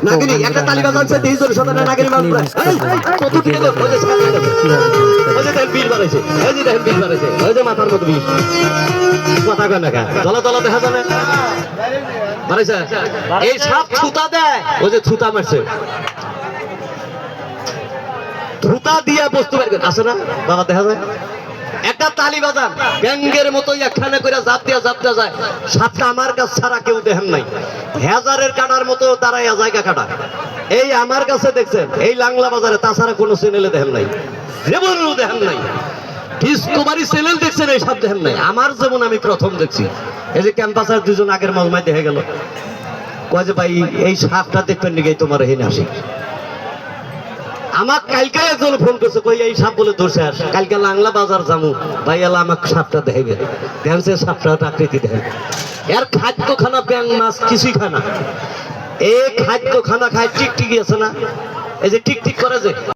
নাগিনী একটা তালি বাজাচ্ছে 23 জন সন্তানের নাগিনী মানুষ কত কি দেব ওই যে তেল বীর বাড়াইছে ওই যে দেখেন বীর বাড়াইছে ওই যে মাথার মতো বীর কথা কয় না চলা চলা দেখা যাবে বাড়াইছে এই সাপ ছুতা দেয় ওই যে ছুতা মারছে ছুতা দিয়ে বস্তু বের করে আসে না বাবা দেখা যায় একটা তালি বাজান ব্যাঙ্গের মতো একখানে করে জাপ দিয়া যায় সাপটা আমার কাছে ছাড়া কেউ দেখেন নাই হাজারের কাটার মতো দাঁড়াইয়া জায়গা কাটা এই আমার কাছে দেখছেন এই লাংলা বাজারে তাছাড়া কোনো চ্যানেলে দেখেন নাই রেবলও দেখেন নাই ডিসকভারি চ্যানেল দেখছেন এই সাপ দেখেন নাই আমার যেমন আমি প্রথম দেখছি এই যে ক্যাম্পাসের দুজন আগের মজমায় দেখে গেল কয় যে ভাই এই সাপটা দেখবেন নাকি তোমার হেনে আসি আমার কালকে একজন ফোন করছে কই এই সাপ বলে ধরছে আস কালকে লাংলা বাজার যাবো ভাই এলা আমাকে সাপটা দেখবে দেখেন সে সাপটা আকৃতি দেখেন এর খাদ্য খানা ব্যাং মাছ কিছুই খানা এই খাদ্য খানা খায় টিকটিকি আছে না এই যে টিকটিক করে যে